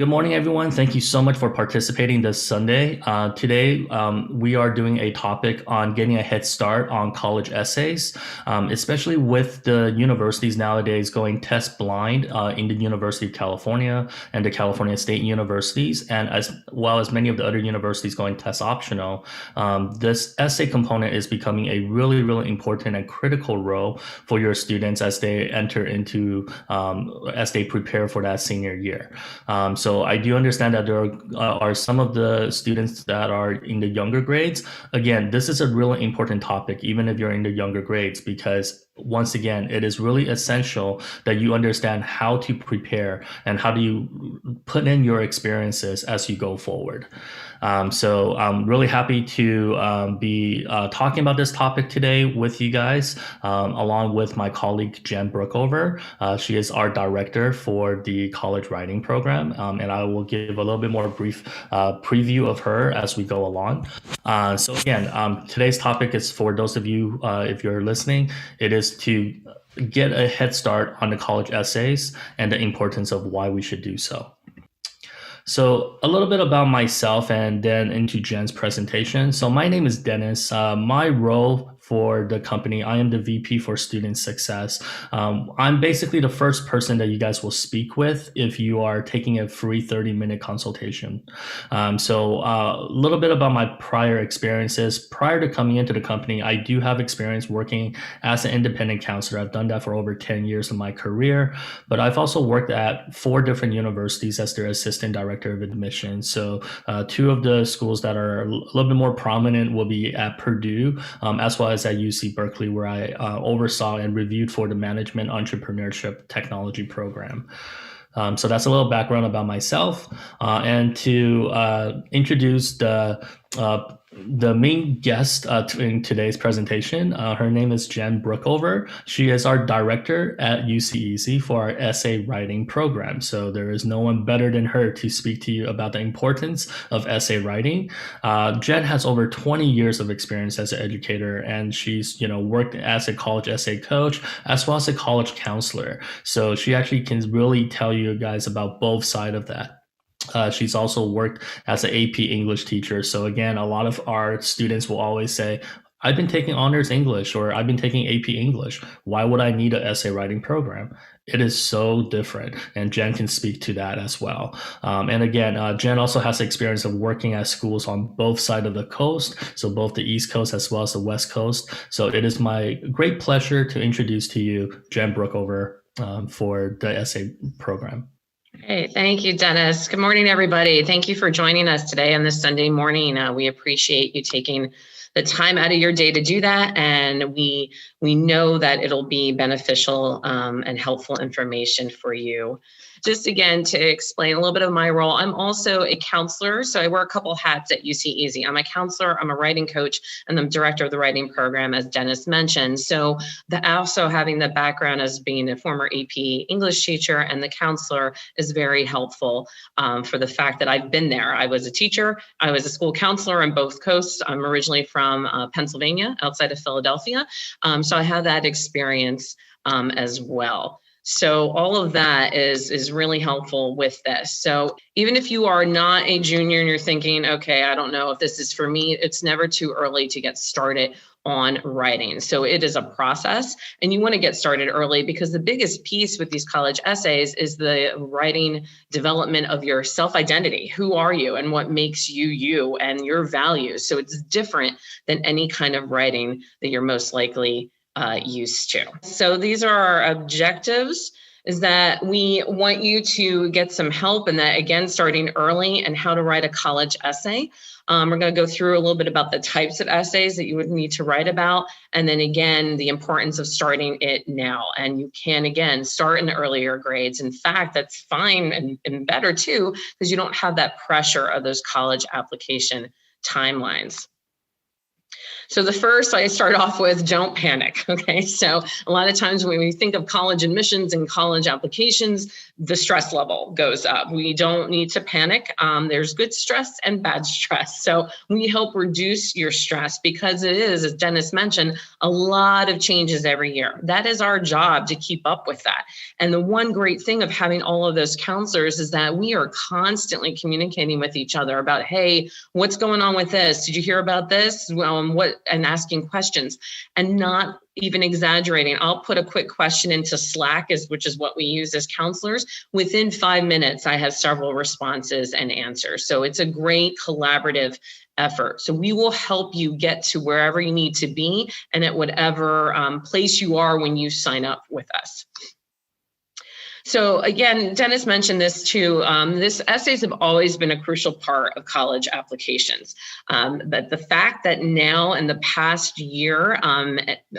Good morning, everyone. Thank you so much for participating this Sunday. Today, we are doing a topic on getting a head start on college essays, especially with the universities nowadays going test blind in the University of California and the California State Universities, and as well as many of the other universities going test optional. This essay component is becoming a really, really important and critical role for your students as they enter into, as they prepare for that senior year. So I do understand that there are some of the students that are in the younger grades. Again, this is a really important topic, even if you're in the younger grades, because once again, it is really essential that you understand how to prepare and how do you put in your experiences as you go forward. So I'm really happy to be talking about this topic today with you guys, along with my colleague Jen Brookover. She is our director for the college writing program, and I will give a little bit more brief preview of her as we go along. So again, today's topic is for those of you, if you're listening, it is to get a head start on the college essays and the importance of why we should do so. So a little bit about myself and then into Jen's presentation. So my name is Dennis. My role for the company, I am the VP for Student Success. I'm basically the first person that you guys will speak with if you are taking a free 30-minute consultation. So a little bit about my prior experiences. Prior to coming into the company, I do have experience working as an independent counselor. I've done that for over 10 years of my career, but I've also worked at 4 different universities as their assistant director of admissions. So 2 of the schools that are a little bit more prominent will be at Purdue, as well as at UC Berkeley, where I oversaw and reviewed for the Management Entrepreneurship Technology program. So that's a little background about myself. And to introduce the main guest in today's presentation, her name is Jen Brookover. She is our director at UCEazy for our essay writing program. So there is no one better than her to speak to you about the importance of essay writing. Jen has over 20 years of experience as an educator, and she's worked as a college essay coach as well as a college counselor. So she actually can really tell you guys about both sides of that. She's also worked as an AP English teacher. So again, a lot of our students will always say, I've been taking honors English or I've been taking AP English. Why would I need an essay writing program? It is so different, and Jen can speak to that as well. And again, Jen also has experience of working at schools on both sides of the coast, so both the East Coast as well as the West Coast. So it is my great pleasure to introduce to you Jen Brookover for the essay program. Hey, thank you, Dennis. Good morning, everybody. Thank you for joining us today on this Sunday morning. We appreciate you taking the time out of your day to do that, and we know that it'll be beneficial and helpful information for you. Just again, to explain a little bit of my role, I'm also a counselor, so I wear a couple hats at UCEazy. I'm a counselor, I'm a writing coach, and I'm director of the writing program, as Dennis mentioned. So also having the background as being a former AP English teacher and the counselor is very helpful for the fact that I've been there. I was a teacher, I was a school counselor on both coasts. I'm originally from Pennsylvania, outside of Philadelphia. So I have that experience as well. So all of that is really helpful with this. So even if you are not a junior and you're thinking, okay, I don't know if this is for me, it's never too early to get started on writing. So it is a process, and you want to get started early because the biggest piece with these college essays is the writing development of your self-identity. Who are you and what makes you you and your values? So it's different than any kind of writing that you're most likely used to. So these are our objectives, is that we want you to get some help in that, again, starting early and how to write a college essay. We're going to go through a little bit about the types of essays that you would need to write about. And then again, the importance of starting it now. And you can, again, start in the earlier grades. In fact, that's fine and better too, because you don't have that pressure of those college application timelines. So the first I start off with, don't panic, okay? So a lot of times when we think of college admissions and college applications, the stress level goes up. We don't need to panic. There's good stress and bad stress. So we help reduce your stress because it is, as Dennis mentioned, a lot of changes every year. That is our job, to keep up with that. And the one great thing of having all of those counselors is that we are constantly communicating with each other about, hey, what's going on with this? Did you hear about this? And asking questions and not even exaggerating. I'll put a quick question into Slack, which is what we use as counselors. Within 5 minutes, I have several responses and answers. So it's a great collaborative effort. So we will help you get to wherever you need to be and at whatever place you are when you sign up with us. So again, Dennis mentioned this too. Essays have always been a crucial part of college applications. But the fact that now in the past year,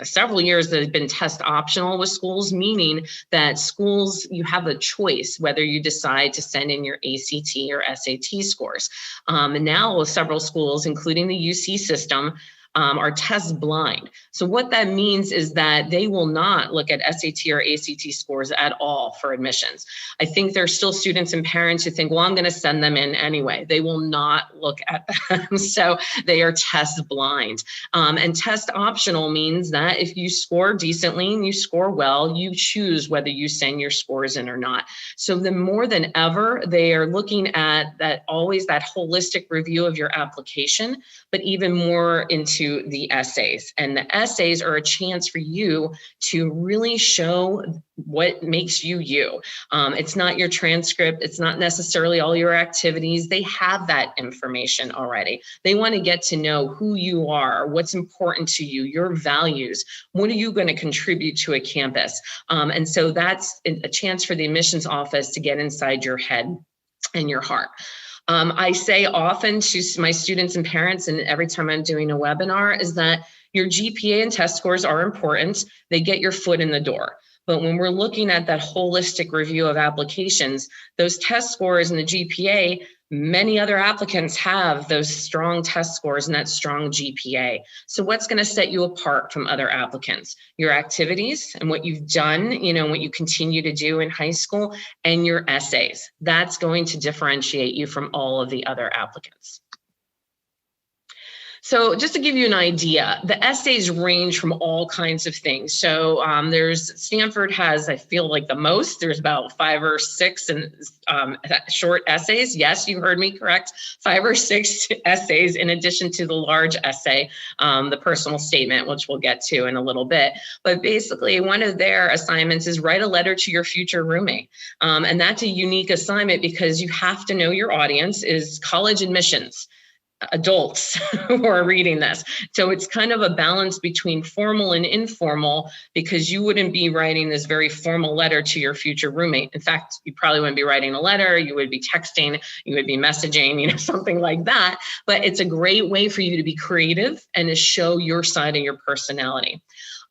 several years, that have been test optional with schools, meaning that schools, you have a choice whether you decide to send in your ACT or SAT scores. And now several schools, including the UC system, are test blind. So what that means is that they will not look at SAT or ACT scores at all for admissions. I think there's still students and parents who think, well, I'm going to send them in anyway. They will not look at them. So they are test blind. And test optional means that if you score decently and you score well, you choose whether you send your scores in or not. So then more than ever, they are looking at that, always that holistic review of your application, but even more into the essays. And the essays are a chance for you to really show what makes you you. It's not your transcript. It's not necessarily all your activities. They have that information already. They want to get to know who you are, what's important to you, your values. What are you going to contribute to a campus? And so that's a chance for the admissions office to get inside your head and your heart. I say often to my students and parents, and every time I'm doing a webinar, is that your GPA and test scores are important. They get your foot in the door. But when we're looking at that holistic review of applications, those test scores and the GPA, many other applicants have those strong test scores and that strong GPA. So what's going to set you apart from other applicants? Your activities and what you've done, what you continue to do in high school, and your essays. That's going to differentiate you from all of the other applicants. So just to give you an idea, the essays range from all kinds of things. So Stanford has, I feel like, the most. There's about 5 or 6 short essays. Yes, you heard me correct. 5 or 6 essays in addition to the large essay, the personal statement, which we'll get to in a little bit. But basically, one of their assignments is write a letter to your future roommate. And that's a unique assignment because you have to know your audience is college admissions. Adults who are reading this. So it's kind of a balance between formal and informal, because you wouldn't be writing this very formal letter to your future roommate. In fact, you probably wouldn't be writing a letter, you would be texting, you would be messaging, something like that. But it's a great way for you to be creative and to show your side of your personality.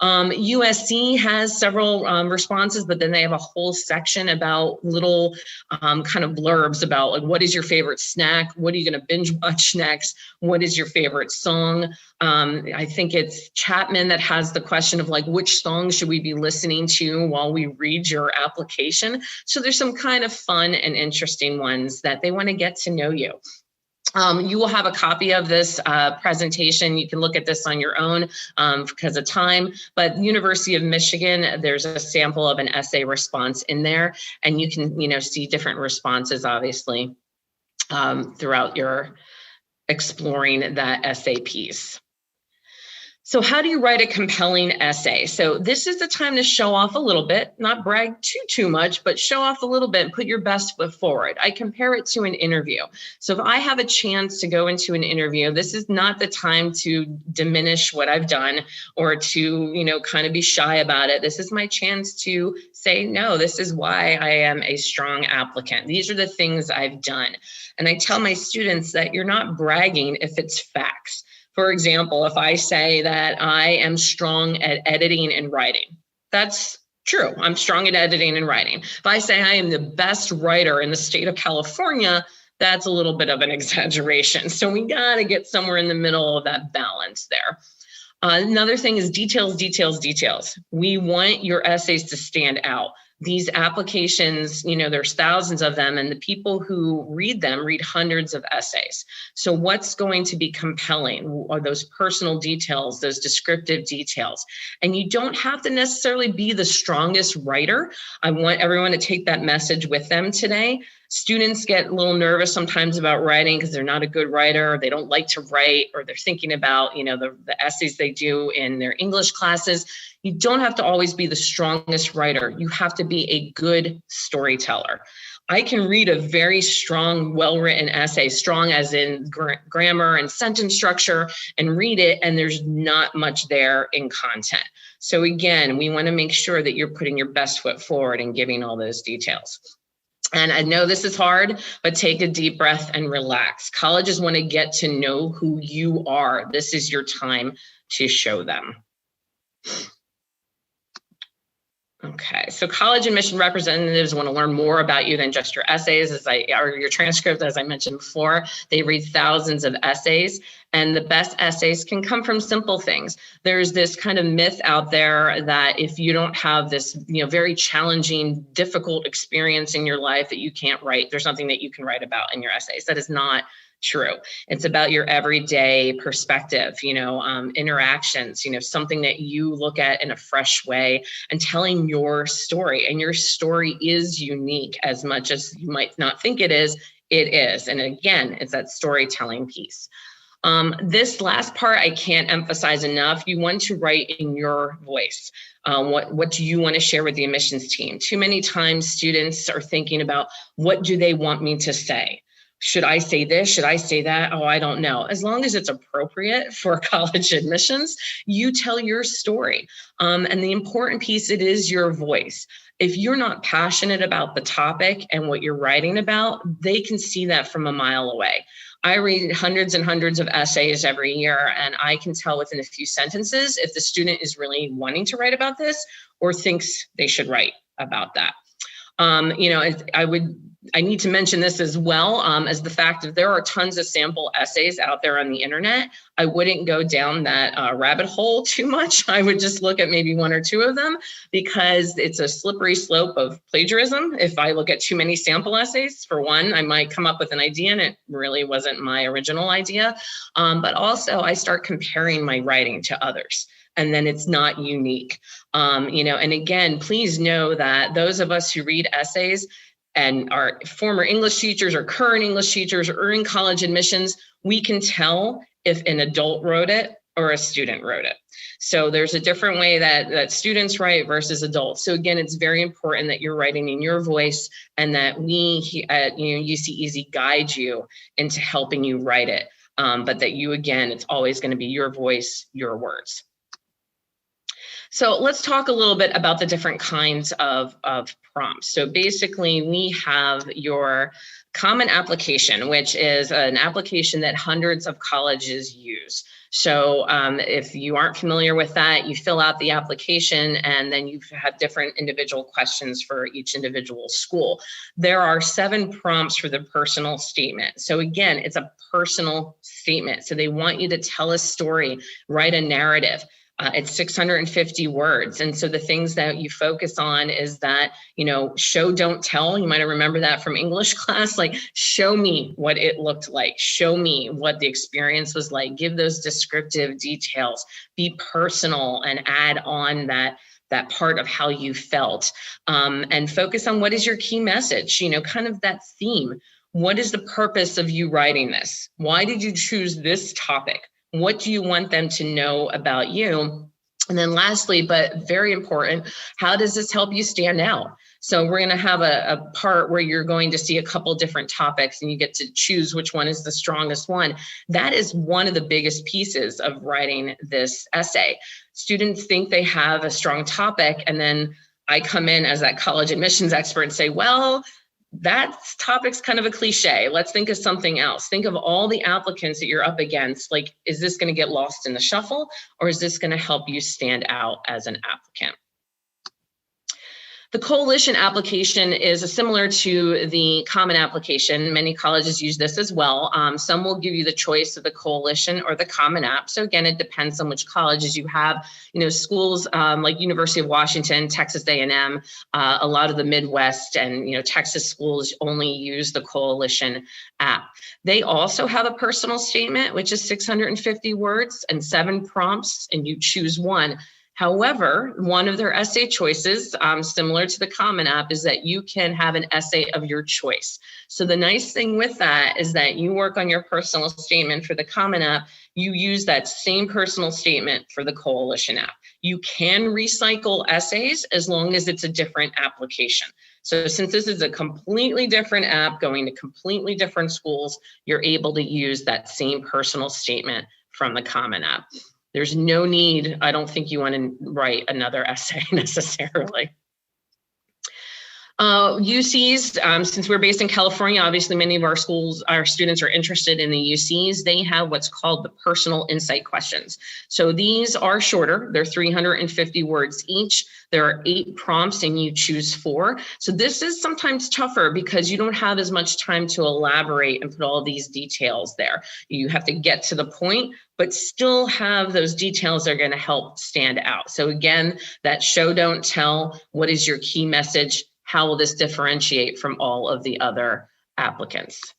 USC has several responses, but then they have a whole section about little kind of blurbs about, like, what is your favorite snack? What are you going to binge watch next? What is your favorite song? I think it's Chapman that has the question of, like, which song should we be listening to while we read your application? So there's some kind of fun and interesting ones that they want to get to know you. You will have a copy of this presentation. You can look at this on your own because of time, but University of Michigan, there's a sample of an essay response in there, and you can, see different responses, obviously, throughout your exploring that essay piece. So how do you write a compelling essay? So this is the time to show off a little bit, not brag too much, but show off a little bit and put your best foot forward. I compare it to an interview. So if I have a chance to go into an interview, this is not the time to diminish what I've done or to, kind of be shy about it. This is my chance to say, no, this is why I am a strong applicant. These are the things I've done. And I tell my students that you're not bragging if it's facts. For example, if I say that I am strong at editing and writing, that's true. I'm strong at editing and writing. If I say I am the best writer in the state of California, that's a little bit of an exaggeration. So we got to get somewhere in the middle of that balance there. Another thing is details, details, details. We want your essays to stand out. These applications, you know, there's thousands of them, and the people who read them read hundreds of essays. So what's going to be compelling are those personal details, those descriptive details. And you don't have to necessarily be the strongest writer. I want everyone to take that message with them today. Students get a little nervous sometimes about writing because they're not a good writer, or they don't like to write, or they're thinking about, you know, the essays they do in their English classes. You don't have to always be the strongest writer. You have to be a good storyteller. I can read a very strong, well-written essay, strong as in grammar and sentence structure, and read it, and there's not much there in content. So again, we want to make sure that you're putting your best foot forward and giving all those details. And I know this is hard, but take a deep breath and relax. Colleges want to get to know who you are. This is your time to show them. Okay, so college admission representatives want to learn more about you than just your essays, or your transcript, as I mentioned before. They read thousands of essays, and the best essays can come from simple things. There's this kind of myth out there that if you don't have this, you know, very challenging, difficult experience in your life, that you can't write. There's nothing that you can write about in your essays. That is not true. It's about your everyday perspective, you know, interactions, you know, something that you look at in a fresh way, and telling your story. And your story is unique as much as you might not think it is. It is. And again, it's that storytelling piece. This last part, I can't emphasize enough. You want to write in your voice. What do you want to share with the admissions team? Too many times students are thinking about, what do they want me to say? Should I say this? Should I say that? Oh, I don't know. As long as it's appropriate for college admissions, you tell your story. And the important piece, it is your voice. If you're not passionate about the topic and what you're writing about, they can see that from a mile away. I read hundreds and hundreds of essays every year, and I can tell within a few sentences if the student is really wanting to write about this or thinks they should write about that. You know, I need to mention this as well, as the fact that there are tons of sample essays out there on the internet. I wouldn't go down that rabbit hole too much. I would just look at maybe one or two of them, because it's a slippery slope of plagiarism. If I look at too many sample essays, for one, I might come up with an idea and it really wasn't my original idea. But also I start comparing my writing to others, and then it's not unique. You know, and again, please know that those of us who read essays and are former English teachers or current English teachers or in college admissions, we can tell if an adult wrote it or a student wrote it. So there's a different way that students write versus adults. So again, it's very important that you're writing in your voice, and that we at UCEazy guide you into helping you write it. But that you, again, it's always going to be your voice, your words. So let's talk a little bit about the different kinds of prompts. So basically, we have your common application, which is an application that hundreds of colleges use. So if you aren't familiar with that, you fill out the application, and then you have different individual questions for each individual school. There are 7 prompts for the personal statement. So again, it's a personal statement. So they want you to tell a story, write a narrative. It's 650 words. And so the things that you focus on is that, you know, show, don't tell. You might have remembered that from English class, like show me what it looked like. Show me what the experience was like. Give those descriptive details. Be personal and add on that part of how you felt, and focus on what is your key message, you know, kind of that theme. What is the purpose of you writing this? Why did you choose this topic? What do you want them to know about you? And then lastly, but very important, how does this help you stand out? So we're going to have a part where you're going to see a couple different topics, and you get to choose which one is the strongest one. That is one of the biggest pieces of writing this essay. Students think they have a strong topic, and then I come in as that college admissions expert and say, well, that topic's kind of a cliche. Let's think of something else. Think of all the applicants that you're up against. Like, is this going to get lost in the shuffle, or is this going to help you stand out as an applicant? The coalition application is similar to the common application. Many colleges use this as well. Some will give you the choice of the coalition or the common app. So again, it depends on which colleges you have. Schools like University of Washington, Texas A&M, a lot of the Midwest and Texas schools only use the coalition app. They also have a personal statement, which is 650 words and 7 prompts, and you choose one. However, one of their essay choices, similar to the Common App, is that you can have an essay of your choice. So the nice thing with that is that you work on your personal statement for the Common App, you use that same personal statement for the Coalition App. You can recycle essays as long as it's a different application. So since this is a completely different app going to completely different schools, you're able to use that same personal statement from the Common App. There's no need, I don't think you want to write another essay necessarily. UCs, since we're based in California, obviously many of our students are interested in the UCs. They have what's called the personal insight questions. So these are shorter, they're 350 words each. There are 8 prompts and you choose 4. So this is sometimes tougher because you don't have as much time to elaborate and put all these details there. You have to get to the point, but still have those details that are going to help stand out. So again, that show, don't tell, what is your key message? How will this differentiate from all of the other applicants?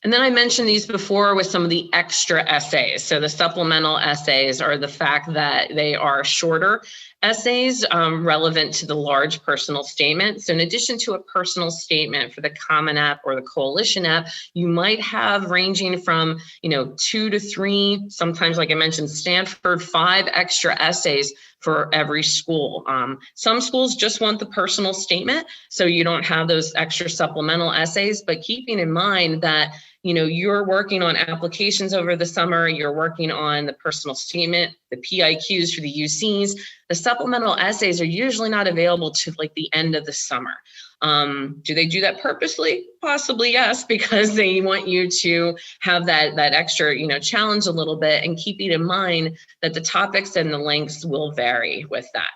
And then I mentioned these before with some of the extra essays. So the supplemental essays are the fact that they are shorter essays relevant to the large personal statement. So in addition to a personal statement for the Common App or the Coalition App, you might have ranging from 2 to 3, sometimes like I mentioned, Stanford, 5 extra essays for every school. Some schools just want the personal statement, so you don't have those extra supplemental essays, but keeping in mind that you're working on applications over the summer, you're working on the personal statement, the PIQs for the UCs. The supplemental essays are usually not available to like the end of the summer. Do they do that purposely? Possibly, yes, because they want you to have that extra, challenge a little bit, and keeping in mind that the topics and the lengths will vary with that.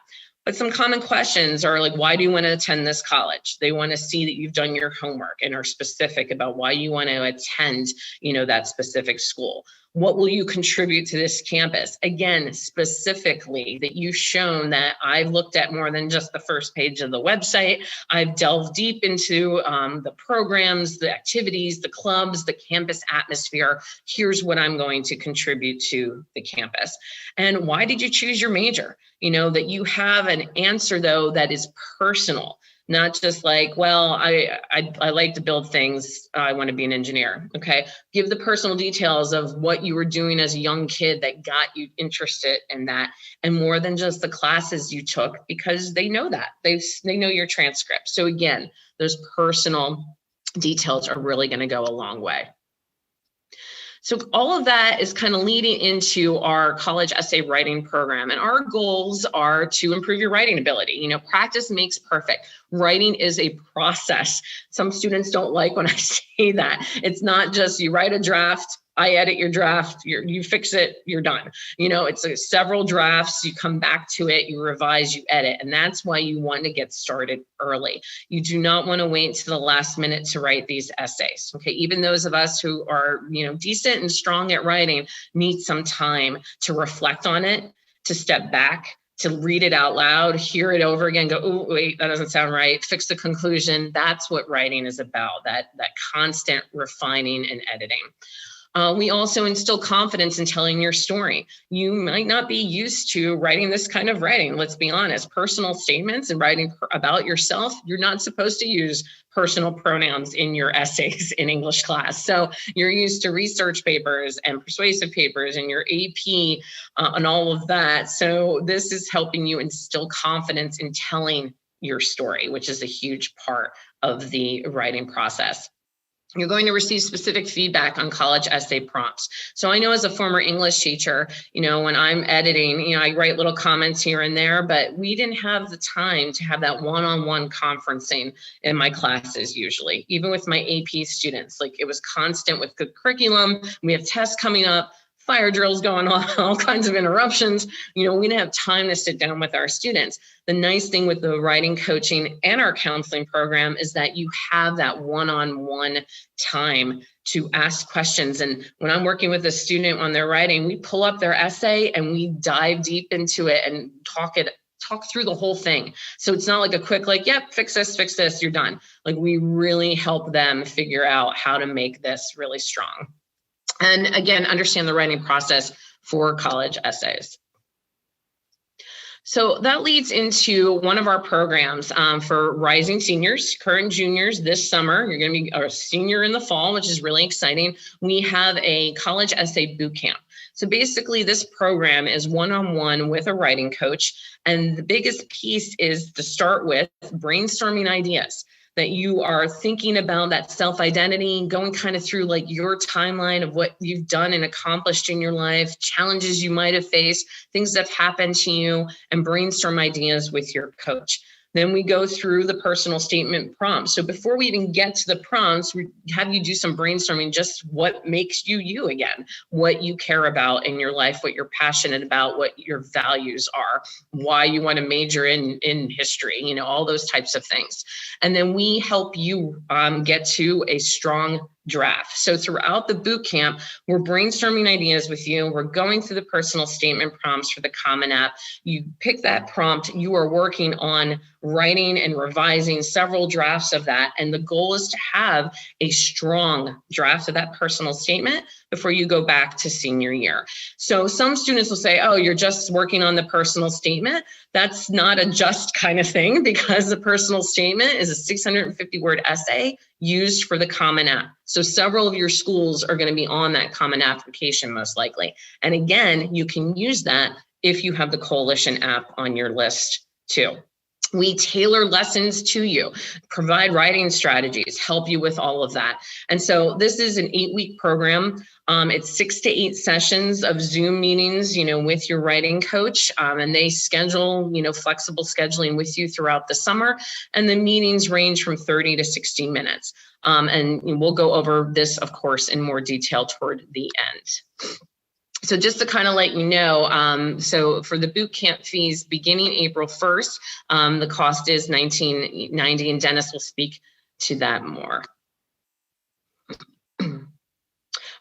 But some common questions are like, why do you want to attend this college? They want to see that you've done your homework and are specific about why you want to attend, that specific school. What will you contribute to this campus? Again, specifically that you've shown that I've looked at more than just the first page of the website. I've delved deep into the programs, the activities, the clubs, the campus atmosphere. Here's what I'm going to contribute to the campus. And why did you choose your major? That you have an answer though that is personal. Not just like, well, I like to build things. I want to be an engineer. Okay. Give the personal details of what you were doing as a young kid that got you interested in that, and more than just the classes you took, because they know that. They know your transcript. So again, those personal details are really going to go a long way. So all of that is kind of leading into our college essay writing program. And our goals are to improve your writing ability. Practice makes perfect. Writing is a process. Some students don't like when I say that. It's not just you write a draft, I edit your draft, you fix it, you're done. It's several drafts, you come back to it, you revise, you edit. And that's why you want to get started early. You do not want to wait to the last minute to write these essays. Okay, even those of us who are, decent and strong at writing need some time to reflect on it, to step back, to read it out loud, hear it over again, go, oh, wait, that doesn't sound right, fix the conclusion. That's what writing is about, that constant refining and editing. We also instill confidence in telling your story. You might not be used to writing this kind of writing. Let's be honest, personal statements and writing about yourself, you're not supposed to use personal pronouns in your essays in English class. So you're used to research papers and persuasive papers and your AP and all of that. So this is helping you instill confidence in telling your story, which is a huge part of the writing process. You're going to receive specific feedback on college essay prompts. So I know as a former English teacher, when I'm editing, I write little comments here and there, but we didn't have the time to have that one-on-one conferencing in my classes usually, even with my AP students. Like it was constant with good curriculum. We have tests coming up. fire drills going on, all kinds of interruptions. We didn't have time to sit down with our students. The nice thing with the writing coaching and our counseling program is that you have that one-on-one time to ask questions. And when I'm working with a student on their writing, we pull up their essay and we dive deep into it and talk through the whole thing. So it's not like a quick, yep, fix this, you're done. We really help them figure out how to make this really strong. And again, understand the writing process for college essays. So that leads into one of our programs for rising seniors, current juniors this summer. You're going to be a senior in the fall, which is really exciting. We have a college essay boot camp. So basically this program is one-on-one with a writing coach. And the biggest piece is to start with brainstorming ideas, that you are thinking about that self-identity, going kind of through your timeline of what you've done and accomplished in your life, challenges you might have faced, things that have happened to you, and brainstorm ideas with your coach. Then we go through the personal statement prompts. So before we even get to the prompts, we have you do some brainstorming, just what makes you you again, what you care about in your life, what you're passionate about, what your values are, why you want to major in history, all those types of things. And then we help you get to a strong draft. So throughout the boot camp, we're brainstorming ideas with you. We're going through the personal statement prompts for the Common App. You pick that prompt, you are working on writing and revising several drafts of that. And the goal is to have a strong draft of that personal statement before you go back to senior year. So some students will say, oh, you're just working on the personal statement. That's not a just kind of thing, because the personal statement is a 650-word essay used for the Common App. So several of your schools are going to be on that Common Application most likely. And again, you can use that if you have the Coalition app on your list too. We tailor lessons to you, provide writing strategies, help you with all of that. And so this is an 8-week program. It's 6 to 8 sessions of Zoom meetings, with your writing coach, and they schedule, flexible scheduling with you throughout the summer. And the meetings range from 30 to 60 minutes. And we'll go over this, of course, in more detail toward the end. So just to kind of let you know, so for the boot camp fees beginning April 1st, the cost is $19.90, and Dennis will speak to that more.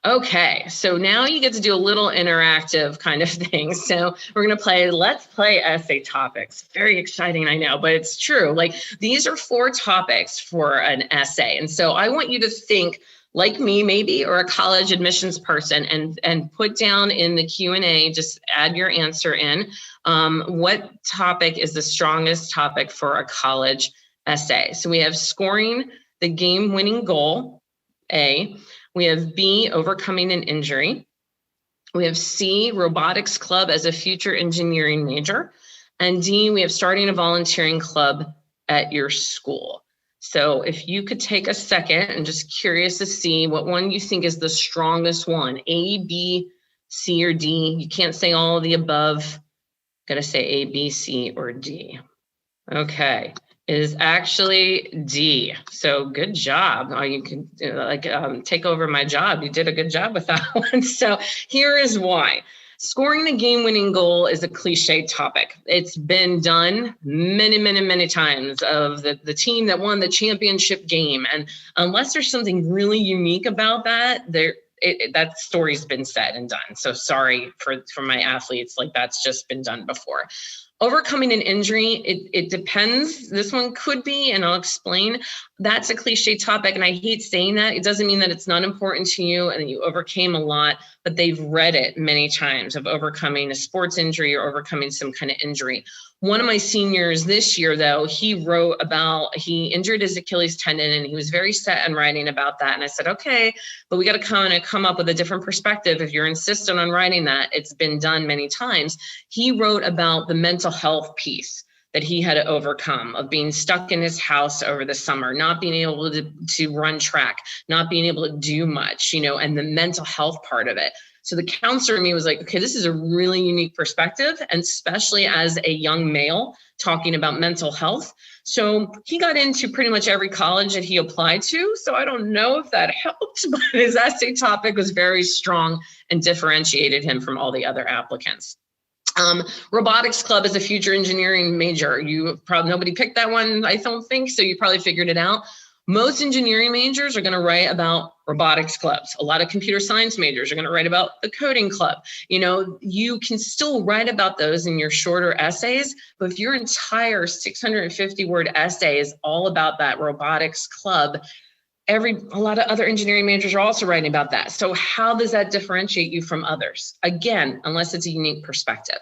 Okay, so now you get to do a little interactive kind of thing. So we're going to play Let's Play Essay Topics. Very exciting, I know, but it's true. These are 4 topics for an essay. And so I want you to think like me maybe, or a college admissions person, and put down in the Q&A, just add your answer in. What topic is the strongest topic for a college essay? So we have scoring the game-winning goal, A. We have B, overcoming an injury. We have C, robotics club as a future engineering major. And D, we have starting a volunteering club at your school. So if you could take a second and just curious to see what one you think is the strongest one, A, B, C, or D. You can't say all of the above. Got to say A, B, C, or D. Okay, it is actually D. So good job. Oh, you can take over my job. You did a good job with that one. So here is why. Scoring the game-winning goal is a cliche topic. It's been done many, many, many times of the team that won the championship game. And unless there's something really unique about that, that story's been said and done. So sorry for my athletes, that's just been done before. Overcoming an injury, it depends. This one could be, and I'll explain. That's a cliche topic, and I hate saying that. It doesn't mean that it's not important to you and that you overcame a lot, but they've read it many times of overcoming a sports injury or overcoming some kind of injury. One of my seniors this year, though, he he injured his Achilles tendon, and he was very set on writing about that. And I said, okay, but we got to come up with a different perspective. If you're insistent on writing that, it's been done many times. He wrote about the mental health piece that he had to overcome, of being stuck in his house over the summer, not being able to run track, not being able to do much, and the mental health part of it. So the counselor in me was like, okay, this is a really unique perspective, and especially as a young male talking about mental health. So he got into pretty much every college that he applied to. So I don't know if that helped, but his essay topic was very strong and differentiated him from all the other applicants. Robotics club is a future engineering major. You probably, nobody picked that one, I don't think, so you probably figured it out. Most engineering majors are going to write about robotics clubs. A lot of computer science majors are going to write about the coding club. You know, you can still write about those in your shorter essays, but if your entire 650 word essay is all about that robotics club, a lot of other engineering majors are also writing about that. So how does that differentiate you from others? Again, unless it's a unique perspective.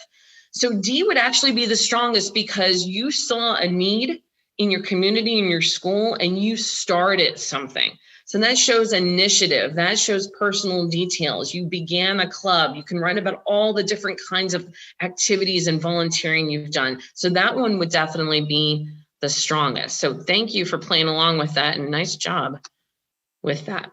So D would actually be the strongest because you saw a need in your community, in your school, and you started something. So that shows initiative, that shows personal details. You began a club. You can write about all the different kinds of activities and volunteering you've done. So that one would definitely be the strongest. So thank you for playing along with that, and nice job with that.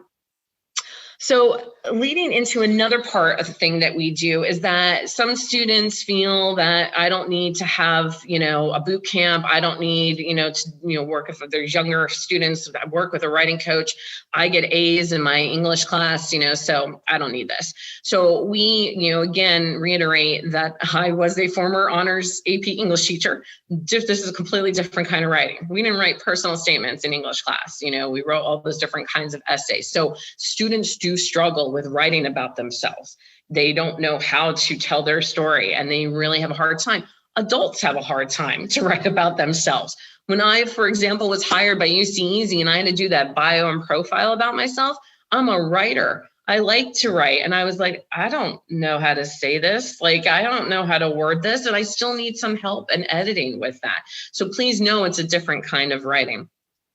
So leading into another part of the thing that we do is that some students feel that I don't need to have, a boot camp. I don't need, to, work if there's younger students. I work with a writing coach. I get A's in my English class, so I don't need this. So we, again, reiterate that I was a former honors AP English teacher. This is a completely different kind of writing. We didn't write personal statements in English class. We wrote all those different kinds of essays. So students do struggle with writing about themselves. They don't know how to tell their story, and they really have a hard time. Adults have a hard time to write about themselves. When I, for example, was hired by UCEazy and I had to do that bio and profile about myself, I'm a writer. I like to write. And I was like, I don't know how to say this. I don't know how to word this. And I still need some help in editing with that. So please know it's a different kind of writing.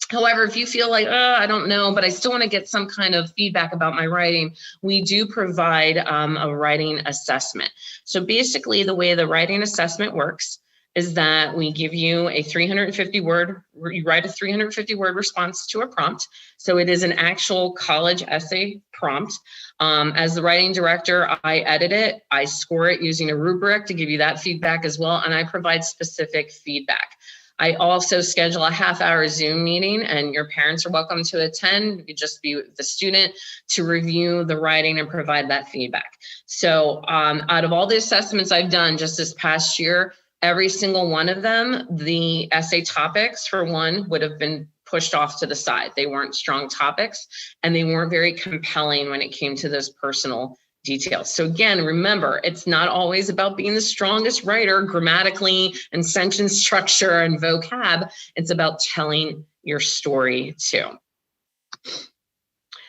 However, if you feel like, I don't know, but I still want to get some kind of feedback about my writing, we do provide a writing assessment. So basically the way the writing assessment works is that we give you a 350 word, you write a 350 word response to a prompt. So it is an actual college essay prompt. As the writing director, I edit it, I score it using a rubric to give you that feedback as well, and I provide specific feedback. I also schedule a half-hour Zoom meeting, and your parents are welcome to attend. You could just be the student to review the writing and provide that feedback. So out of all the assessments I've done just this past year, every single one of them, the essay topics, for one, would have been pushed off to the side. They weren't strong topics, and they weren't very compelling when it came to those personal details. So again, remember, it's not always about being the strongest writer grammatically and sentence structure and vocab. It's about telling your story too.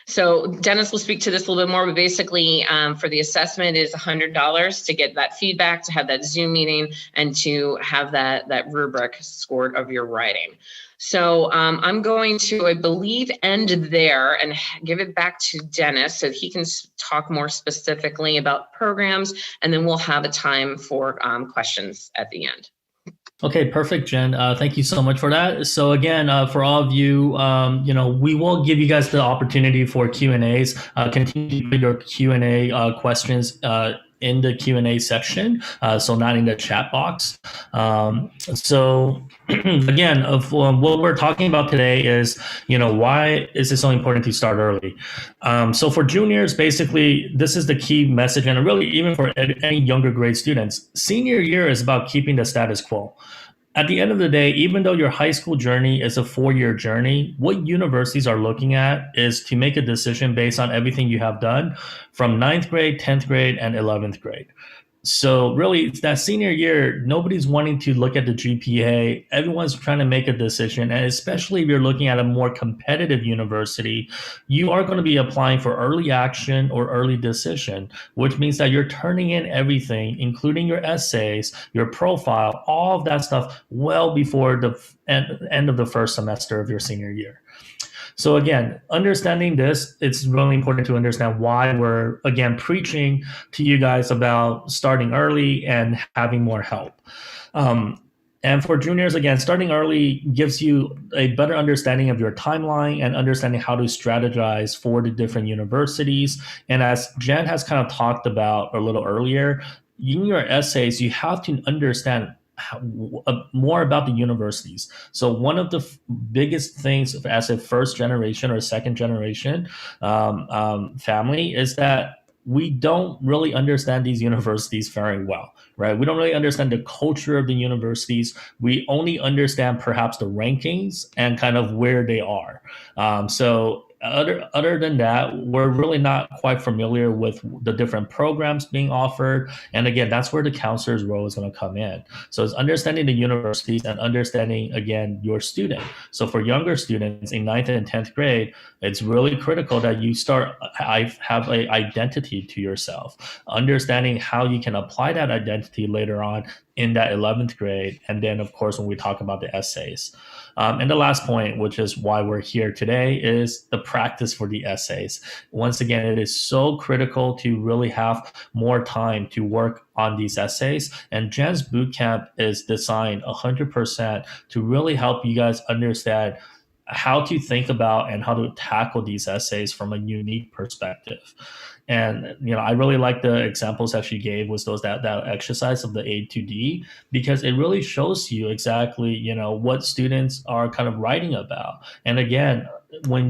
So Dennis will speak to this a little bit more, but basically for the assessment is $100 to get that feedback, to have that Zoom meeting, and to have that rubric scored of your writing. So I'm going to, I believe, end there and give it back to Dennis so he can talk more specifically about programs, and then we'll have a time for questions at the end. Okay, perfect, Jen. Thank you so much for that. So again, for all of you, we will give you guys the opportunity for Q&As. Continue to put your Q&A questions in the Q&A section, so not in the chat box. So again, what we're talking about today is, why is it so important to start early? So for juniors, basically, this is the key message, and really even for any younger grade students, senior year is about keeping the status quo. At the end of the day, even though your high school journey is a 4-year journey, what universities are looking at is to make a decision based on everything you have done from 9th grade, 10th grade, and 11th grade. So really, it's that senior year, nobody's wanting to look at the GPA. Everyone's trying to make a decision. And especially if you're looking at a more competitive university, you are going to be applying for early action or early decision, which means that you're turning in everything, including your essays, your profile, all of that stuff well before the end of the first semester of your senior year. So again, understanding this, it's really important to understand why we're, again, preaching to you guys about starting early and having more help. And for juniors, again, starting early gives you a better understanding of your timeline and understanding how to strategize for the different universities. And as Jen has kind of talked about a little earlier, in your essays, you have to understand more about the universities. So one of the biggest things as a first generation or second generation family is that we don't really understand these universities very well, right? We don't really understand the culture of the universities. We only understand perhaps the rankings and kind of where they are. So other than that, we're really not quite familiar with the different programs being offered. And again, that's where the counselor's role is going to come in. So it's understanding the universities and understanding, again, your student. So for younger students in 9th and 10th grade, it's really critical that you start have an identity to yourself, understanding how you can apply that identity later on in that 11th grade. And then, of course, when we talk about the essays. And the last point, which is why we're here today, is the practice for the essays. Once again, it is so critical to really have more time to work on these essays. And Jen's Bootcamp is designed 100% to really help you guys understand how to think about and how to tackle these essays from a unique perspective. And I really like the examples that she gave was that exercise of the A to D, because it really shows you exactly what students are kind of writing about. And again, when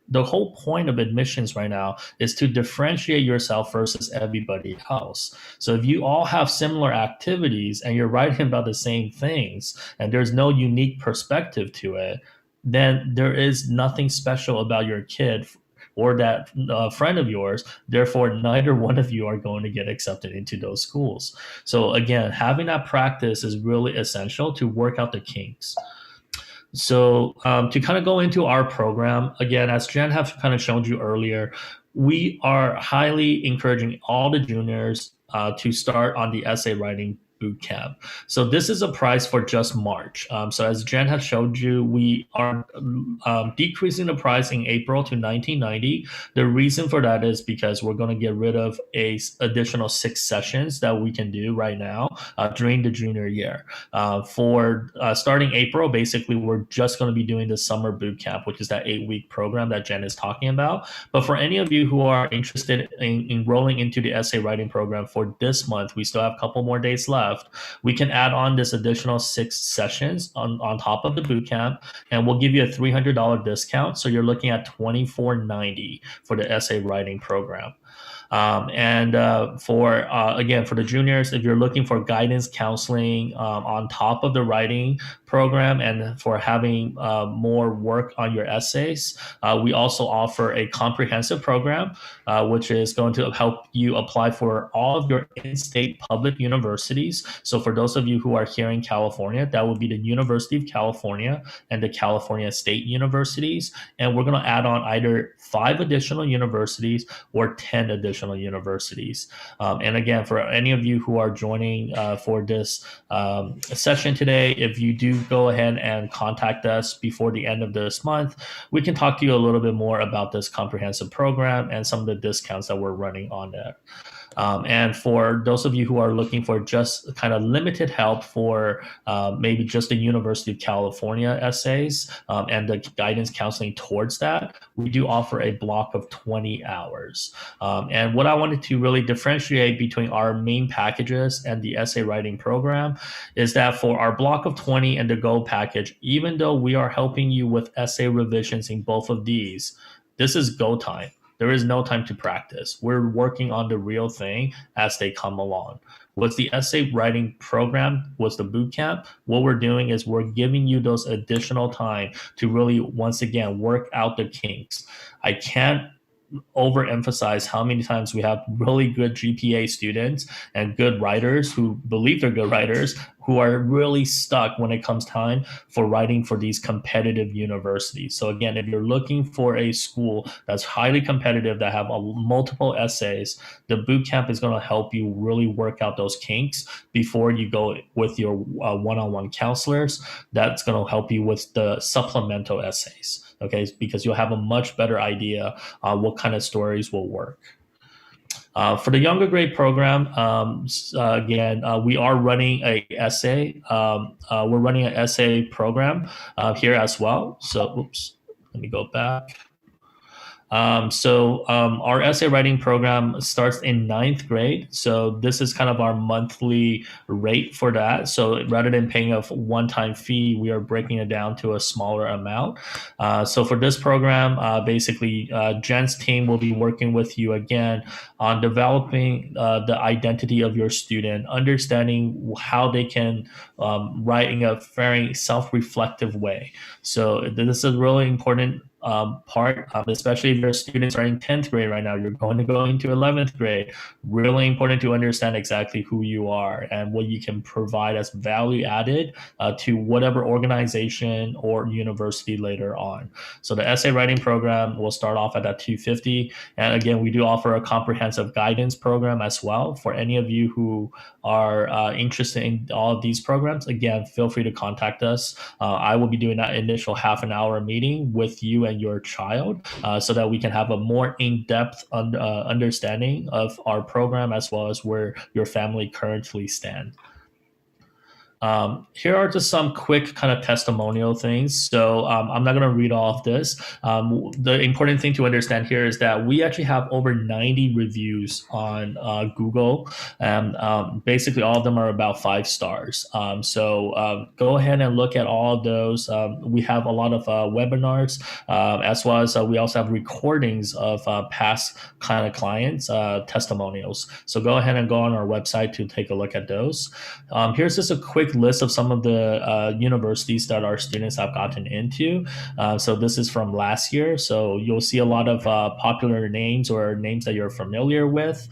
the whole point of admissions right now is to differentiate yourself versus everybody else. So if you all have similar activities and you're writing about the same things and there's no unique perspective to it, then there is nothing special about your kid or that friend of yours. Therefore, neither one of you are going to get accepted into those schools. So again, having that practice is really essential to work out the kinks. So to kind of go into our program, again, as Jen have kind of shown you earlier, we are highly encouraging all the juniors to start on the essay writing boot camp. So this is a price for just March. So as Jen has showed you, we are decreasing the price in April to $19.90. The reason for that is because we're going to get rid of additional 6 sessions that we can do right now during the junior year. For starting April, basically, we're just going to be doing the summer boot camp, which is that 8-week program that Jen is talking about. But for any of you who are interested in enrolling into the essay writing program for this month, we still have a couple more days left. We can add on this additional 6 sessions on top of the boot camp, and we'll give you a $300 discount. So you're looking at $24.90 for the essay writing program. Again, for the juniors, if you're looking for guidance counseling on top of the writing program and for having more work on your essays, we also offer a comprehensive program, which is going to help you apply for all of your in-state public universities. So for those of you who are here in California, that would be the University of California and the California State Universities. And we're going to add on either 5 additional universities or 10 additional universities. And again, for any of you who are joining for this session today, if you do go ahead and contact us before the end of this month, we can talk to you a little bit more about this comprehensive program and some of the discounts that we're running on there. And for those of you who are looking for just kind of limited help for maybe just the University of California essays and the guidance counseling towards that, we do offer a block of 20 hours. And what I wanted to really differentiate between our main packages and the essay writing program is that for our block of 20 and the Go package, even though we are helping you with essay revisions in both of these, this is go time. There is no time to practice. We're working on the real thing as they come along. What's the essay writing program? What's the boot camp? What we're doing is we're giving you those additional time to really, once again, work out the kinks. I can't overemphasize how many times we have really good GPA students and good writers who believe they're good writers who are really stuck when it comes time for writing for these competitive universities. So again, if you're looking for a school that's highly competitive, that have multiple essays, the boot camp is going to help you really work out those kinks before you go with your one-on-one counselors. That's going to help you with the supplemental essays. Okay, because you'll have a much better idea what kind of stories will work. For the younger grade program, again, we are running a essay. We're running an essay program here as well. So, oops, let me go back. Our essay writing program starts in ninth grade. So this is kind of our monthly rate for that. So rather than paying a one-time fee, we are breaking it down to a smaller amount. So for this program, basically, Jen's team will be working with you again on developing the identity of your student, understanding how they can write in a very self-reflective way. So this is a really important part, especially if your students are in 10th grade right now, you're going to go into 11th grade. Really important to understand exactly who you are and what you can provide as value added to whatever organization or university later on. So the essay writing program will start off at that 250. And again, we do offer a comprehensive guidance program as well for any of you who are interested in all of these programs. Again, feel free to contact us. I will be doing that initial half an hour meeting with you and your child so that we can have a more in-depth understanding of our program as well as where your family currently stands. Here are just some quick kind of testimonial things. So I'm not going to read all of this. The important thing to understand here is that we actually have over 90 reviews on Google, and basically all of them are about 5 stars. Go ahead and look at all of those. We have a lot of webinars, as well as we also have recordings of past kind of clients' testimonials. So go ahead and go on our website to take a look at those. Here's just a quick list of some of the universities that our students have gotten into. So this is from last year. So you'll see a lot of popular names or names that you're familiar with.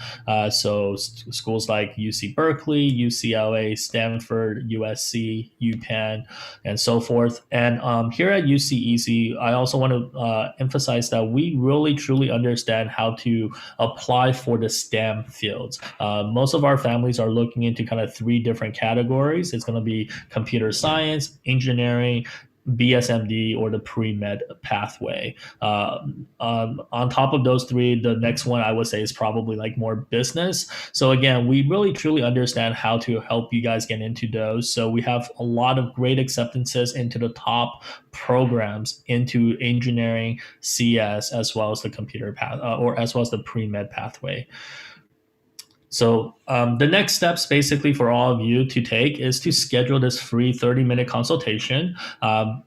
Schools like UC Berkeley, UCLA, Stanford, USC, UPenn, and so forth. And here at UCEazy, I also want to emphasize that we really truly understand how to apply for the STEM fields. Most of our families are looking into kind of 3 different categories. It's going to be computer science, engineering, BSMD, or the pre-med pathway. On top of those 3, the next one I would say is probably like more business. So again, we really truly understand how to help you guys get into those. So we have a lot of great acceptances into the top programs into engineering, CS, as well as the computer path, or as well as the pre-med pathway. So the next steps basically for all of you to take is to schedule this free 30-minute consultation.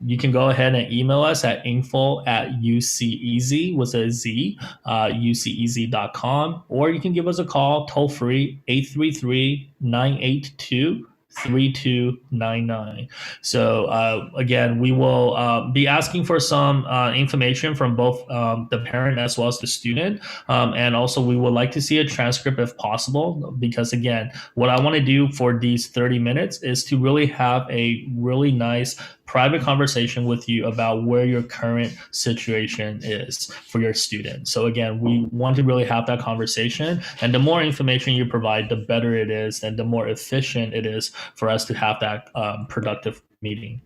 You can go ahead and email us at info@UCEazy with a Z, UCEazy.com, or you can give us a call toll free 833-982 3299. So again, we will be asking for some information from both the parent as well as the student. And also we would like to see a transcript if possible, because again, what I want to do for these 30 minutes is to really have a really nice private conversation with you about where your current situation is for your student. So again, we want to really have that conversation, and the more information you provide, the better it is, and the more efficient it is for us to have that productive meeting.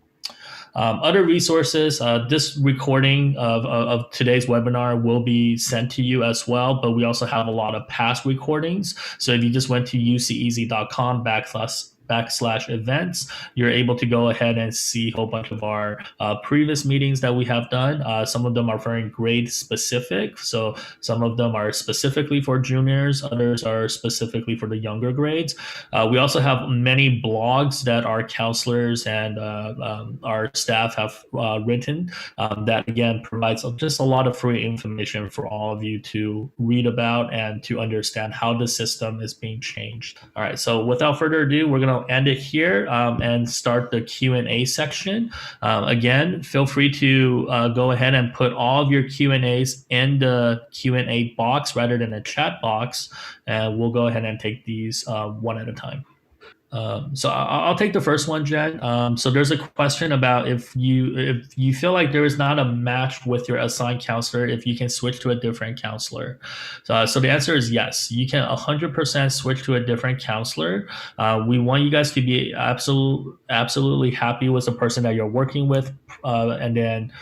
Other resources, this recording of today's webinar will be sent to you as well, but we also have a lot of past recordings. So if you just went to uceeazy.com/events, you're able to go ahead and see a whole bunch of our previous meetings that we have done. Some of them are very grade specific. So some of them are specifically for juniors, others are specifically for the younger grades. We also have many blogs that our counselors and our staff have written that again provides just a lot of free information for all of you to read about and to understand how the system is being changed. All right, so without further ado, we're going to end it here and start the Q&A section. Again, feel free to go ahead and put all of your Q&As in the Q&A box rather than a chat box, and we'll go ahead and take these one at a time. So I'll take the first one, Jen. So there's a question about if you feel like there is not a match with your assigned counselor, if you can switch to a different counselor. So the answer is yes. You can 100% switch to a different counselor. We want you guys to be absolutely happy with the person that you're working with, and then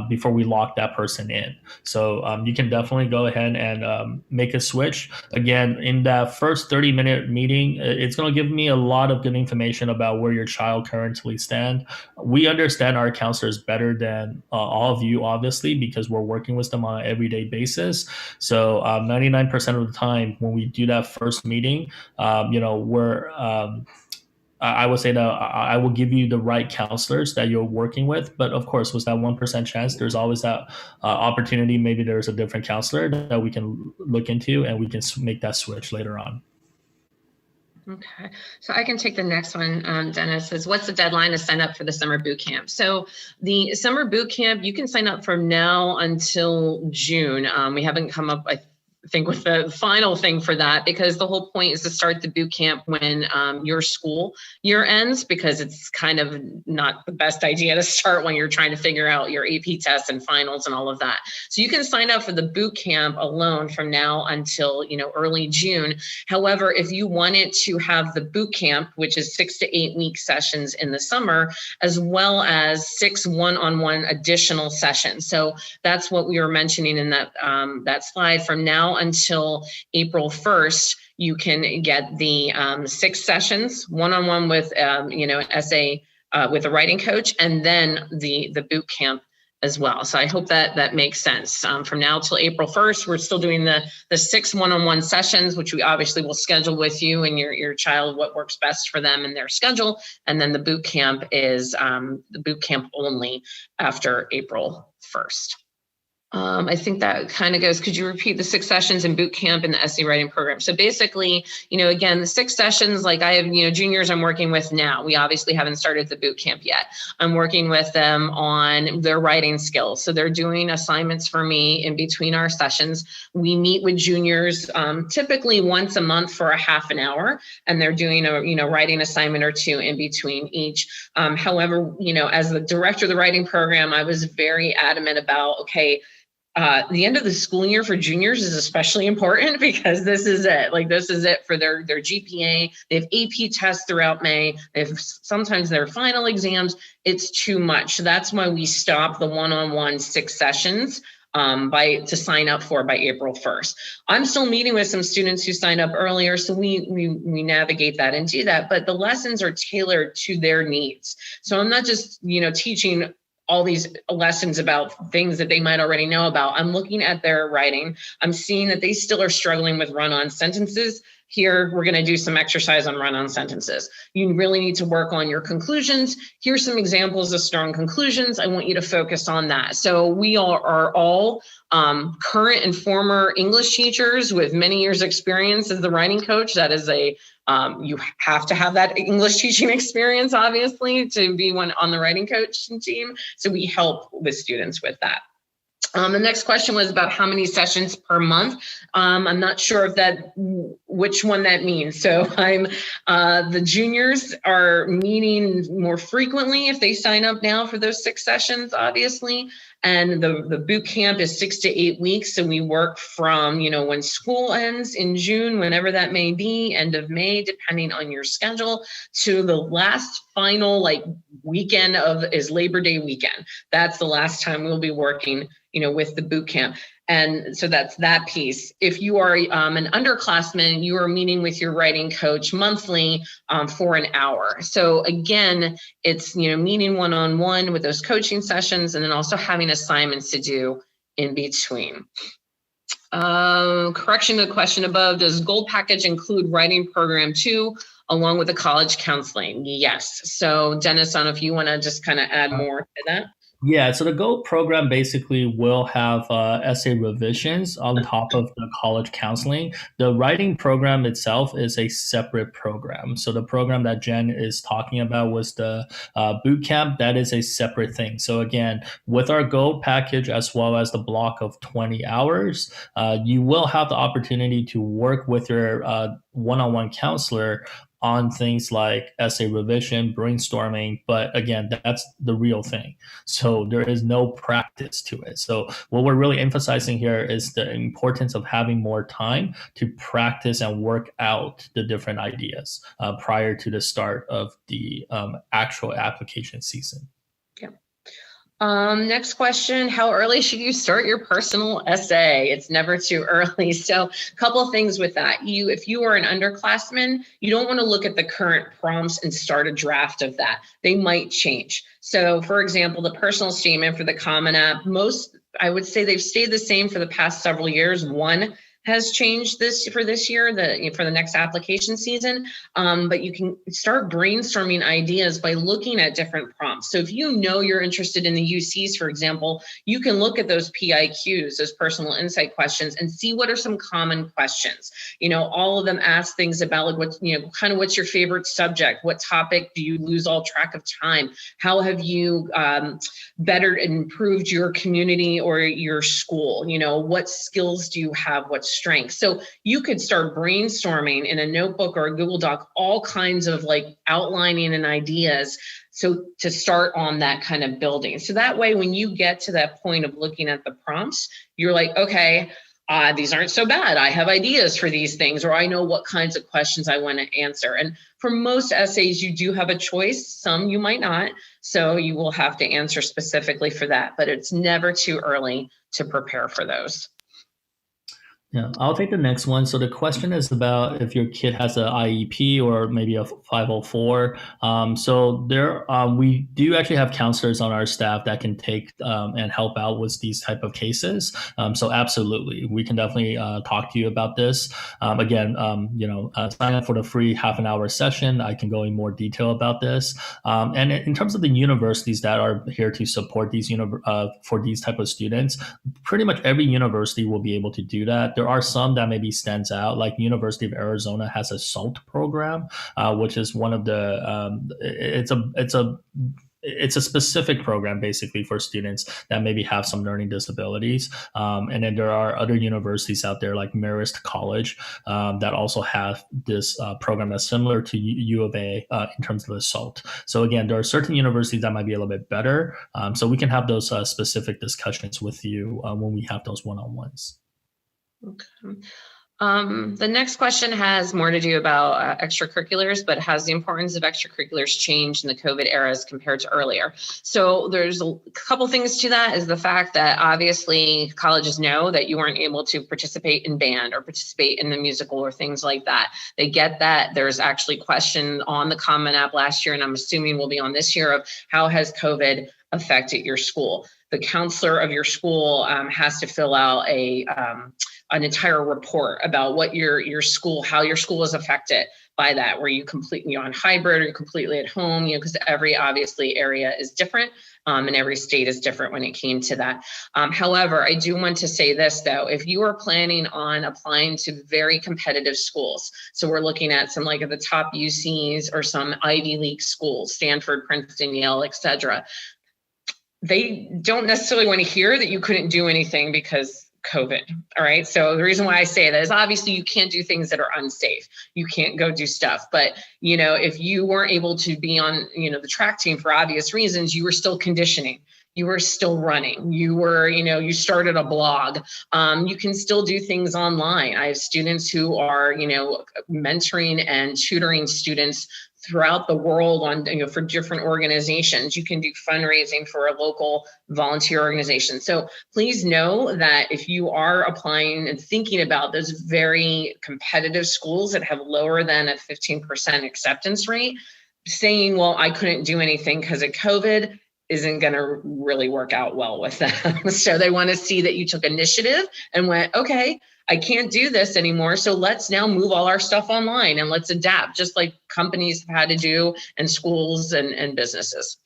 before we lock that person in. So you can definitely go ahead and make a switch. Again, in that first 30-minute meeting, it's going to give me a lot of good information about where your child currently stand. We understand our counselors better than all of you, obviously, because we're working with them on an everyday basis. So 99% of the time when we do that first meeting, we're I would say that I will give you the right counselors that you're working with. But of course, with that 1% chance, there's always that opportunity. Maybe there's a different counselor that we can look into and we can make that switch later on. Okay, so I can take the next one. Dennis says, what's the deadline to sign up for the summer boot camp? So the summer boot camp, you can sign up from now until June. We haven't come up, I think, with the final thing for that, because the whole point is to start the boot camp when your school year ends, because it's kind of not the best idea to start when you're trying to figure out your AP tests and finals and all of that. So you can sign up for the boot camp alone from now until early June. However, if you wanted to have the boot camp, which is 6 to 8 week sessions in the summer, as well as 6 one-on-one additional sessions. So that's what we were mentioning in that slide. From now until April 1st, you can get the 6 sessions one-on-one with essay with a writing coach, and then the boot camp as well. So I hope that makes sense. From now till April 1st, we're still doing the 6 one-on-one sessions, which we obviously will schedule with you and your child, what works best for them in their schedule. And then the boot camp is the boot camp only after April 1st. I think that kind of goes, could you repeat the 6 sessions in boot camp and the essay writing program? So basically, again, the 6 sessions, like I have, juniors I'm working with now. We obviously haven't started the boot camp yet. I'm working with them on their writing skills. So they're doing assignments for me in between our sessions. We meet with juniors typically once a month for a half an hour, and they're doing a writing assignment or 2 in between each. However, as the director of the writing program, I was very adamant about, okay, the end of the school year for juniors is especially important, because this is it. Like, this is it for their GPA. They have AP tests throughout May. They have sometimes their final exams. It's too much. So that's why we stop the one-on-one 6 sessions to sign up for by April 1st. I'm still meeting with some students who signed up earlier, so we navigate that and do that. But the lessons are tailored to their needs. So I'm not just teaching all these lessons about things that they might already know about. I'm looking at their writing. I'm seeing that they still are struggling with run-on sentences. Here, we're going to do some exercise on run-on sentences. You really need to work on your conclusions. Here's some examples of strong conclusions. I want you to focus on that. So we are all current and former English teachers with many years experience as the writing coach. That is you have to have that English teaching experience, obviously, to be on the writing coaching team. So we help with students with that. The next question was about how many sessions per month. I'm not sure if which one that means. So the juniors are meeting more frequently if they sign up now for those 6 sessions, obviously. And the boot camp is 6 to 8 weeks. So we work from, when school ends in June, whenever that may be, end of May, depending on your schedule, to the last final weekend is Labor Day weekend. That's the last time we'll be working, with the boot camp. And so that's that piece. If you are an underclassman, you are meeting with your writing coach monthly for an hour. So again, it's, meeting one-on-one with those coaching sessions, and then also having assignments to do in between. Correction to the question above, does Gold Package include writing program 2 along with the college counseling? Yes. So Dennis, I don't know if you want to just kind of add more to that. Yeah, so the GO program basically will have essay revisions on top of the college counseling. The writing program itself is a separate program. So the program that Jen is talking about was the boot camp. That is a separate thing. So again, with our GO package as well as the block of 20 hours, you will have the opportunity to work with your one-on-one counselor on things like essay revision, brainstorming, but again, that's the real thing. So there is no practice to it. So what we're really emphasizing here is the importance of having more time to practice and work out the different ideas prior to the start of the actual application season. Yeah. Next question, how early should you start your personal essay? It's never too early. So a couple of things with that. If you are an underclassman, you don't want to look at the current prompts and start a draft of that. They might change. So for example, the personal statement for the Common App, I would say they've stayed the same for the past several years. One has changed for this year, for the next application season, but you can start brainstorming ideas by looking at different prompts. So if you know you're interested in the UCs, for example, you can look at those PIQs, those personal insight questions, and see what are some common questions. All of them ask things about like what's your favorite subject? What topic do you lose all track of time? How have you better improved your community or your school? What skills do you have? What strengths? So you could start brainstorming in a notebook or a Google Doc, all kinds of like outlining and ideas. So to start on that kind of building. So that way, when you get to that point of looking at the prompts, you're like, okay, these aren't so bad. I have ideas for these things, or I know what kinds of questions I want to answer. And for most essays, you do have a choice. Some you might not. So you will have to answer specifically for that, but it's never too early to prepare for those. Yeah, I'll take the next one. So the question is about if your kid has an IEP or maybe a 504. So we do actually have counselors on our staff that can take and help out with these type of cases. So absolutely, we can definitely talk to you about this. Again, sign up for the free half-an-hour session. I can go in more detail about this. And in terms of the universities that are here to support these for these type of students, pretty much every university will be able to do that. There are some that maybe stands out, like University of Arizona has a SALT program, which is one of the it's a specific program basically for students that maybe have some learning disabilities. And then there are other universities out there like Marist College that also have this program that's similar to U of A in terms of the SALT. So again, there are certain universities that might be a little bit better. So we can have those specific discussions with you when we have those one-on-ones. Okay. The next question has more to do about extracurriculars, but has the importance of extracurriculars changed in the COVID era as compared to earlier? So there's a couple things to that, is the fact that obviously colleges know that you weren't able to participate in band or participate in the musical or things like that. They get that. There's actually question on the Common App last year, and I'm assuming will be on this year, of how has COVID affected your school? The counselor of your school has to fill out an entire report about what your school, how your school is affected by that. Were you completely on hybrid, or you completely at home? Because every obviously area is different, and every state is different when it came to that. However, I do want to say this though: if you are planning on applying to very competitive schools, so we're looking at some like at the top UCs or some Ivy League schools, Stanford, Princeton, Yale, etc., they don't necessarily want to hear that you couldn't do anything because COVID. All right. So the reason why I say that is obviously you can't do things that are unsafe. You can't go do stuff. But, if you weren't able to be on, the track team for obvious reasons, you were still conditioning. You were still running. You were, you started a blog. You can still do things online. I have students who are, mentoring and tutoring students throughout the world on, for different organizations. You can do fundraising for a local volunteer organization. So please know that if you are applying and thinking about those very competitive schools that have lower than a 15% acceptance rate, saying, well, I couldn't do anything because of COVID, isn't going to really work out well with them. So they want to see that you took initiative and went, okay, I can't do this anymore. So let's now move all our stuff online and let's adapt, just like companies have had to do, and schools and businesses.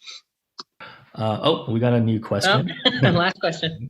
We got a new question. Last question.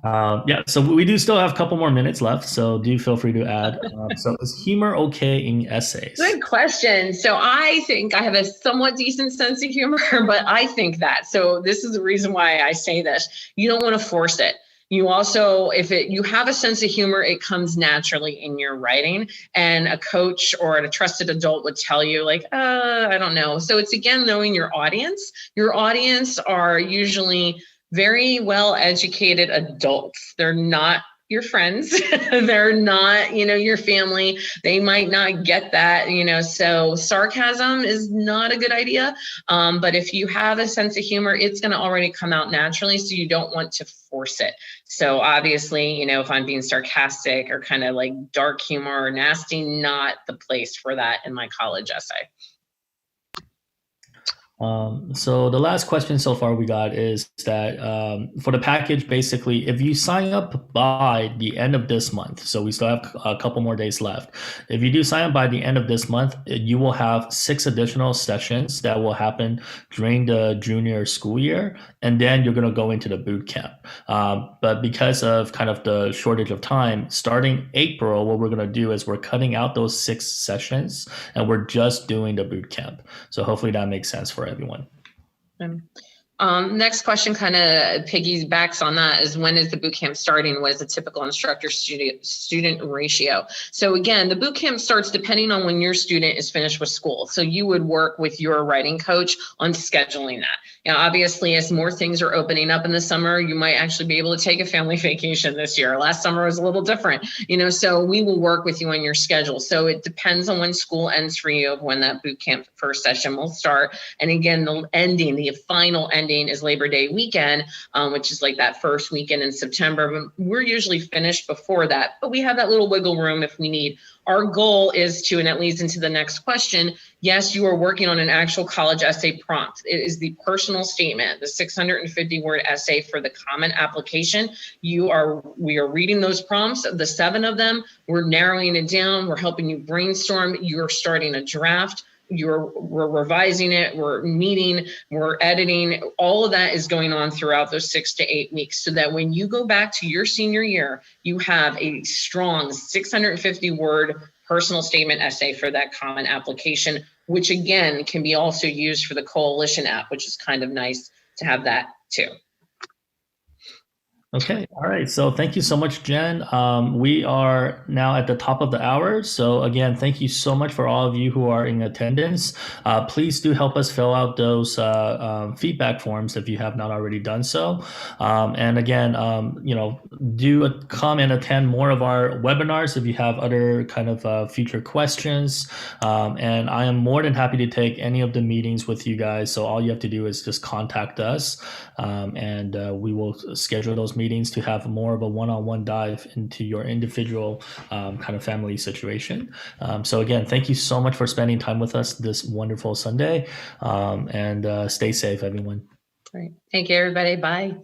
Yeah, so we do still have a couple more minutes left, so do feel free to add. So is humor okay in essays? Good question. So I think I have a somewhat decent sense of humor, but I think that. So this is the reason why I say this. You don't want to force it. You also, you have a sense of humor, it comes naturally in your writing, and a coach or a trusted adult would tell you like, I don't know. So it's, again, knowing your audience. Your audience are usually very well educated adults. They're not your friends. They're not, your family. They might not get that, so sarcasm is not a good idea. But if you have a sense of humor, it's going to already come out naturally. So you don't want to force it. So obviously, if I'm being sarcastic or kind of like dark humor or nasty, not the place for that in my college essay. So the last question so far we got is that for the package, basically, if you sign up by the end of this month, so we still have a couple more days left. If you do sign up by the end of this month, you will have 6 additional sessions that will happen during the junior school year, and then you're going to go into the boot camp. But because of kind of the shortage of time, starting April, what we're going to do is we're cutting out those 6 sessions, and we're just doing the boot camp. So hopefully that makes sense for everyone. Next question kind of piggybacks on that is, when is the boot camp starting? What is the typical instructor student ratio? So again, the boot camp starts depending on when your student is finished with school. So you would work with your writing coach on scheduling that. Obviously, as more things are opening up in the summer, you might actually be able to take a family vacation this year. Last summer was a little different, so we will work with you on your schedule. So it depends on when school ends for you, of when that boot camp first session will start. And again, the final ending is Labor Day weekend, which is like that first weekend in September. We're usually finished before that, but we have that little wiggle room if we need. Our goal is to, and that leads into the next question, yes, you are working on an actual college essay prompt. It is the personal statement, the 650-word essay for the common application. We are reading those prompts, the 7 of them. We're narrowing it down. We're helping you brainstorm. You're starting a draft. We're revising it, we're meeting, we're editing. All of that is going on throughout those 6 to 8 weeks, so that when you go back to your senior year, you have a strong 650-word personal statement essay for that common application, which again can be also used for the Coalition app, which is kind of nice to have that too. Okay. All right. So thank you so much, Jen. We are now at the top of the hour. So again, thank you so much for all of you who are in attendance. Please do help us fill out those feedback forms if you have not already done so. And again, do come and attend more of our webinars if you have other kind of future questions. And I am more than happy to take any of the meetings with you guys. So all you have to do is just contact us, and we will schedule those meetings to have more of a one-on-one dive into your individual kind of family situation. So again, thank you so much for spending time with us this wonderful Sunday, and stay safe, everyone. Great. Thank you, everybody. Bye.